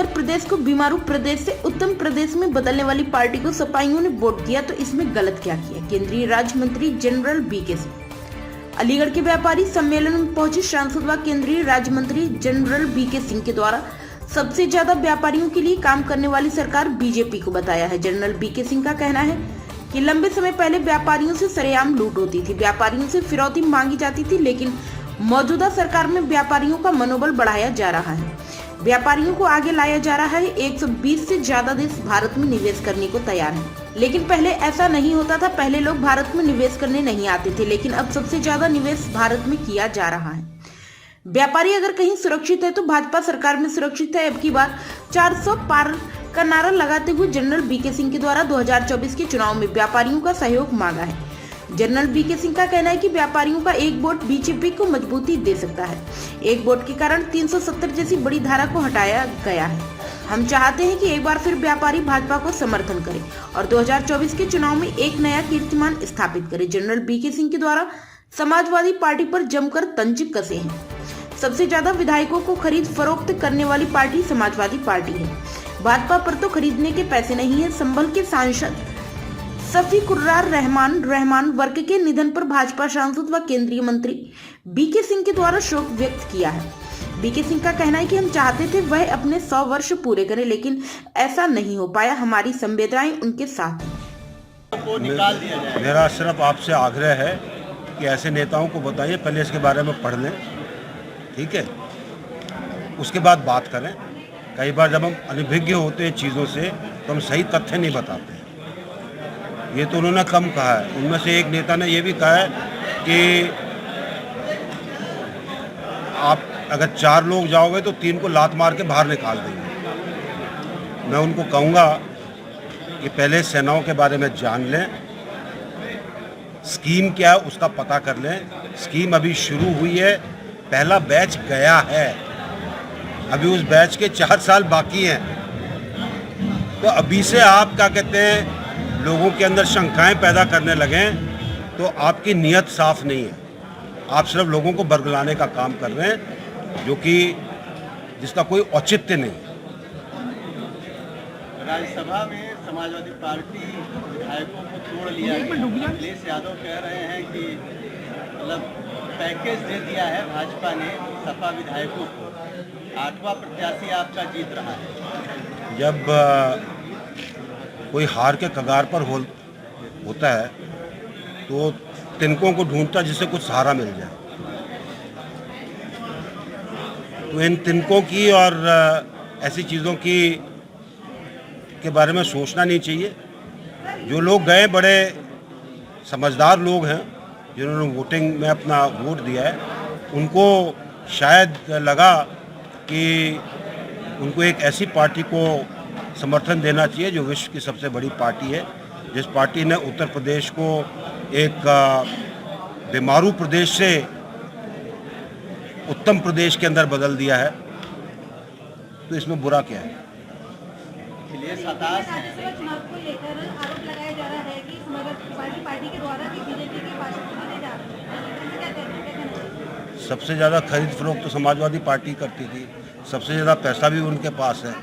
उत्तर प्रदेश को बीमारू प्रदेश से उत्तम प्रदेश में बदलने वाली पार्टी को सपाइयों ने वोट दिया तो इसमें गलत क्या किया? केंद्रीय राज्य मंत्री जनरल बीके सिंह। अलीगढ़ के व्यापारी सम्मेलन में पहुंचे सांसद व केंद्रीय राज्य मंत्री जनरल बीके सिंह के द्वारा सबसे ज्यादा व्यापारियों के लिए काम करने वाली सरकार बीजेपी को बताया है। जनरल बीके सिंह का कहना है कि लंबे समय पहले व्यापारियों से सरेआम लूट होती थी, व्यापारियों से फिरौती मांगी जाती थी, लेकिन मौजूदा सरकार में व्यापारियों का मनोबल बढ़ाया जा रहा है, व्यापारियों को आगे लाया जा रहा है। 120 से ज्यादा देश भारत में निवेश करने को तैयार हैं, लेकिन पहले ऐसा नहीं होता था। पहले लोग भारत में निवेश करने नहीं आते थे, लेकिन अब सबसे ज्यादा निवेश भारत में किया जा रहा है। व्यापारी अगर कहीं सुरक्षित है तो भाजपा सरकार में सुरक्षित है। अब की बार 400 पार का नारा लगाते हुए जनरल बीके सिंह के द्वारा 2024 के चुनाव में व्यापारियों का सहयोग मांगा है। जनरल बीके सिंह का कहना है कि व्यापारियों का एक वोट बीजेपी को मजबूती दे सकता है। एक वोट के कारण 370 जैसी बड़ी धारा को हटाया गया है। हम चाहते हैं कि एक बार फिर व्यापारी भाजपा को समर्थन करें और 2024 के चुनाव में एक नया कीर्तिमान स्थापित करें। जनरल बीके सिंह के द्वारा समाजवादी पार्टी पर जमकर तंज कसे हैं। सबसे ज्यादा विधायकों को खरीद फरोख्त करने वाली पार्टी समाजवादी पार्टी है। भाजपा पर तो खरीदने के पैसे नहीं है। संभल के सांसद शफीकुर्रार रहमान वर्ग के निधन पर भाजपा सांसद व केंद्रीय मंत्री बीके सिंह के द्वारा शोक व्यक्त किया है। बीके सिंह का कहना है कि हम चाहते थे वह अपने 100 वर्ष पूरे करें, लेकिन ऐसा नहीं हो पाया। हमारी संवेदनाएं उनके साथ हैं। मेरा सिर्फ आपसे आग्रह है कि ऐसे नेताओं को बताइए, पहले इसके बारे में पढ़ लें, ठीक है, उसके बाद बात करें। कई बार जब हम अनभिज्ञ होते हैं चीज़ों से तो हम सही तथ्य नहीं बताते। ये तो उन्होंने कम कहा है। उनमें से एक नेता ने ये भी कहा है कि आप अगर 4 लोग जाओगे तो 3 को लात मार के बाहर निकाल देंगे। मैं उनको कहूँगा कि पहले सेनाओं के बारे में जान लें, स्कीम क्या है उसका पता कर लें। स्कीम अभी शुरू हुई है, पहला बैच गया है, अभी उस बैच के 4 साल बाकी हैं। तो अभी से आप क्या कहते हैं लोगों के अंदर शंकाएं पैदा करने लगें तो आपकी नीयत साफ नहीं है। आप सिर्फ लोगों को बरगलाने का काम कर रहे हैं, जो कि जिसका कोई औचित्य नहीं। राज्यसभा में समाजवादी पार्टी विधायकों को तोड़ लिया गया। अखिलेश यादव कह रहे हैं कि मतलब पैकेज दे दिया है भाजपा ने सपा विधायकों को। 8वां प्रत्याशी आपका जीत रहा है। जब कोई हार के कगार पर होता है तो तिनकों को ढूंढता जिससे कुछ सहारा मिल जाए। तो इन तिनकों की और ऐसी चीज़ों की के बारे में सोचना नहीं चाहिए। जो लोग गए बड़े समझदार लोग हैं, जिन्होंने वोटिंग में अपना वोट दिया है, उनको शायद लगा कि उनको एक ऐसी पार्टी को समर्थन देना चाहिए जो विश्व की सबसे बड़ी पार्टी है, जिस पार्टी ने उत्तर प्रदेश को एक बीमारू प्रदेश से उत्तम प्रदेश के अंदर बदल दिया है। तो इसमें बुरा क्या है? सबसे ज़्यादा खरीद फरोख्त तो समाजवादी पार्टी करती थी, सबसे ज़्यादा पैसा भी उनके पास है।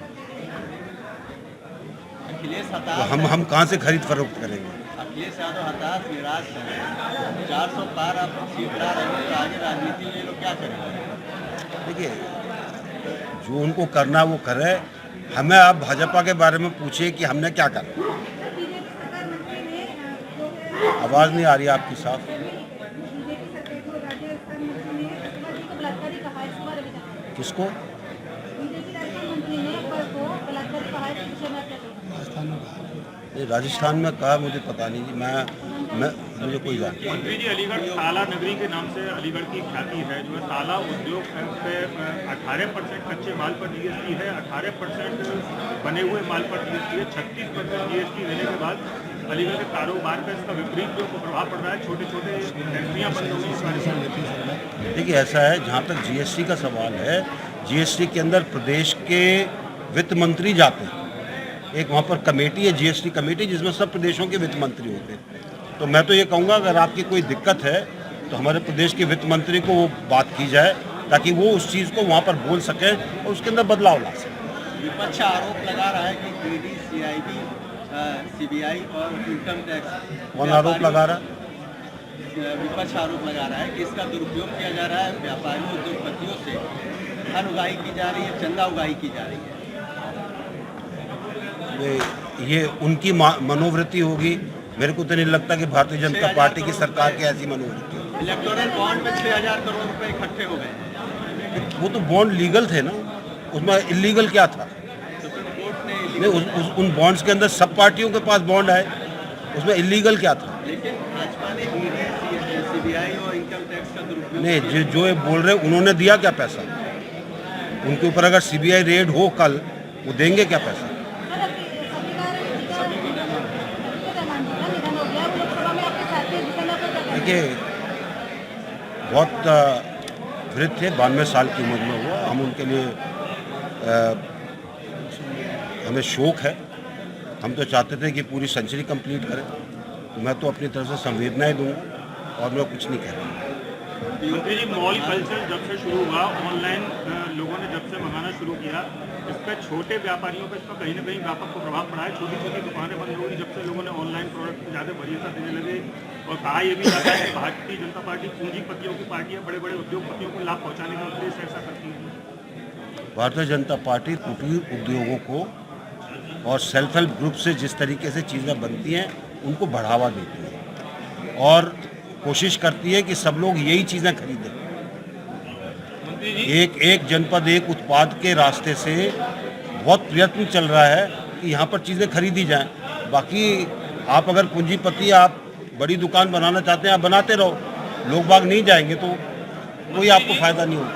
तो हम कहाँ से खरीद फरोख्त करेंगे? अखिलेश यादव हताश निराश है। 400 पार आप सीट ला रहे हो तो आगे राजनीति में लोग क्या करेंगे? देखिए, जो उनको करना वो करे। हमें आप भाजपा के बारे में पूछिए कि हमने क्या करा। आवाज़ नहीं आ रही आपकी साफ। किसको? राजस्थान में कहा मुझे पता नहीं जी। मुझे कोई जानकारी। मंत्री जी, अलीगढ़ ताला नगरी के नाम से अलीगढ़ की ख्याति है। जो है ताला उद्योग पे 18% कच्चे माल पर जीएसटी है, 18% बने हुए माल पर जीएसटी है, 36% जीएसटी देने के बाद अलीगढ़ के कारोबार पर इसका विपरीत जो प्रभाव पड़ रहा है। छोटे छोटे फैक्ट्रियाँ बंद हो गई। देखिए, ऐसा है, जहाँ तक जीएसटी का सवाल है, जीएसटी के अंदर प्रदेश के वित्त मंत्री जाते हैं। एक वहाँ पर कमेटी है, जीएसटी कमेटी, जिसमें सब प्रदेशों के वित्त मंत्री होते हैं। तो मैं तो ये कहूँगा, अगर आपकी कोई दिक्कत है तो हमारे प्रदेश के वित्त मंत्री को वो बात की जाए, ताकि वो उस चीज़ को वहाँ पर बोल सकें और उसके अंदर बदलाव ला सकें। विपक्ष आरोप लगा रहा है कि ईडी, सीआईडी, सीबीआई और इनकम टैक्स कौन आरोप लगा रहा? विपक्ष आरोप लगा रहा है कि इसका दुरुपयोग किया जा रहा है, व्यापारियों उद्योगपतियों से धन उगाही की जा रही है, चंदा उगाही की जा रही है। ये उनकी मनोवृत्ति होगी। मेरे को तो नहीं लगता कि भारतीय जनता पार्टी की सरकार की ऐसी मनोवृत्ति होगी। इलेक्टोरल बॉन्ड में 6,000 करोड़ रुपए इकट्ठे हो गए। वो तो बॉन्ड लीगल थे ना, उसमें इलीगल क्या था? सुप्रीम कोर्ट ने नहीं, उन बॉन्ड्स के अंदर सब पार्टियों के पास बॉन्ड है, उसमें इलीगल क्या था? लेकिन भाजपा ने ईडी, सीबीआई और इनकम टैक्स का दुरुपयोग नहीं, जो ये बोल रहे उन्होंने दिया क्या पैसा? उनके ऊपर अगर सीबीआई रेड हो कल, वो देंगे क्या पैसा? देखिए, बहुत वृद्ध थे, 92 साल की उम्र में हुआ। हम उनके लिए हमें शोक है। हम तो चाहते थे कि पूरी सेंचुरी कंप्लीट करें। मैं तो अपनी तरफ से संवेदनाएं दूंगा और मैं कुछ नहीं कह रहा। मंत्री जी, मॉल कल्चर जब से शुरू हुआ, ऑनलाइन लोगों ने जब से मंगाना शुरू किया, इस पर छोटे व्यापारियों पर इसका कहीं ना कहीं व्यापक प्रभाव पड़ा है। छोटी छोटी दुकानें बंद हो गई जब से लोगों ने ऑनलाइन प्रोडक्ट की ज़्यादा वरीयता देने लगे। और कहा यह भी जाता है कि भारतीय जनता पार्टी पूंजीपतियों की पार्टी है, बड़े बड़े उद्योगपतियों को लाभ पहुँचाने का उद्देश्य ऐसा करती है। भारतीय जनता पार्टी कुटीर उद्योगों को और सेल्फ हेल्प ग्रुप से जिस तरीके से चीज़ें बनती हैं उनको बढ़ावा देती है और कोशिश करती है कि सब लोग यही चीज़ें खरीदें। एक जनपद एक उत्पाद के रास्ते से बहुत प्रयत्न चल रहा है कि यहाँ पर चीज़ें खरीदी जाएं। बाकी आप अगर पूंजीपति आप बड़ी दुकान बनाना चाहते हैं, आप बनाते रहो, लोग बाग नहीं जाएंगे तो कोई आपको फायदा नहीं होगा।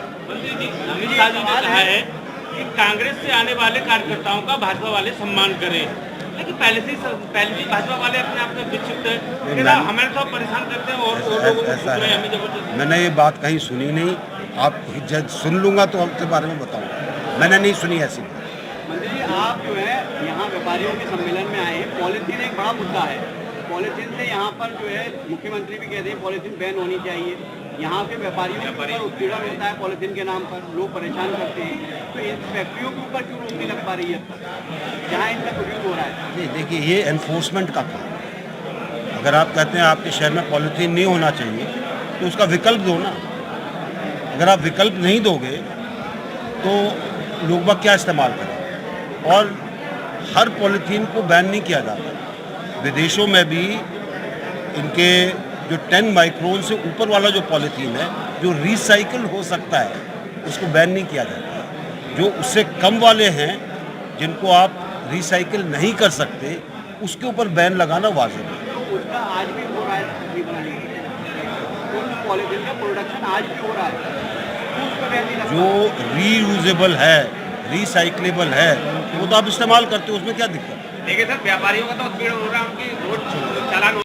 अमित शाह जी ने कहा है कि कांग्रेस से आने वाले कार्यकर्ताओं का भाजपा वाले सम्मान करें, लेकिन पहले से भाजपा वाले अपने आप से विक्षिप्त है, हमें तो परेशान करते हैं और लोगों को ऐसा है। हमें जबरदस्ती। मैंने ये बात कहीं सुनी नहीं। आप जब सुन लूँगा तो आपके बारे में बताऊँगा। मैंने नहीं सुनी ऐसी बात। मंत्री जी, आप जो है यहाँ व्यापारियों के सम्मेलन में आए, पॉलिथीन एक बड़ा मुद्दा है। पॉलिथीन से यहाँ पर जो है मुख्यमंत्री भी कहते हैं पॉलिथीन बैन होनी चाहिए। यहाँ के व्यापारियों के ऊपर उत्पीड़न मिलता है पॉलिथीन के नाम पर, लोग परेशान करते हैं, तो इन फैक्ट्रियों के ऊपर क्यों रोक नहीं लग पा रही है जहाँ इनका प्रयोग हो रहा है? जी देखिए, ये एनफोर्समेंट का काम है। अगर आप कहते हैं आपके शहर में पॉलिथीन नहीं होना चाहिए तो उसका विकल्प दो ना। अगर आप विकल्प नहीं दोगे तो लोग बाग क्या इस्तेमाल करें? और हर पॉलिथीन को बैन नहीं किया जाता। विदेशों में भी इनके जो 10 माइक्रोन से ऊपर वाला जो पॉलिथीन है जो रिसाइकिल हो सकता है उसको बैन नहीं किया जाता। जो उससे कम वाले हैं जिनको आप रिसाइकिल नहीं कर सकते उसके ऊपर बैन लगाना वाजिब है। तो उसका आज भी हो रहा है तकरीबन, उस पॉलिथीन का प्रोडक्शन आज भी हो रहा है, तो उस पर बैन नहीं लगता। जो रीयूजेबल है, रिसाइक्लेबल है, वो तो आप इस्तेमाल करते हो, उसमें क्या दिक्कत? देखिए सर, व्यापारियों का तो उत्पीड़न हो रहा है, उनकी रोड चालान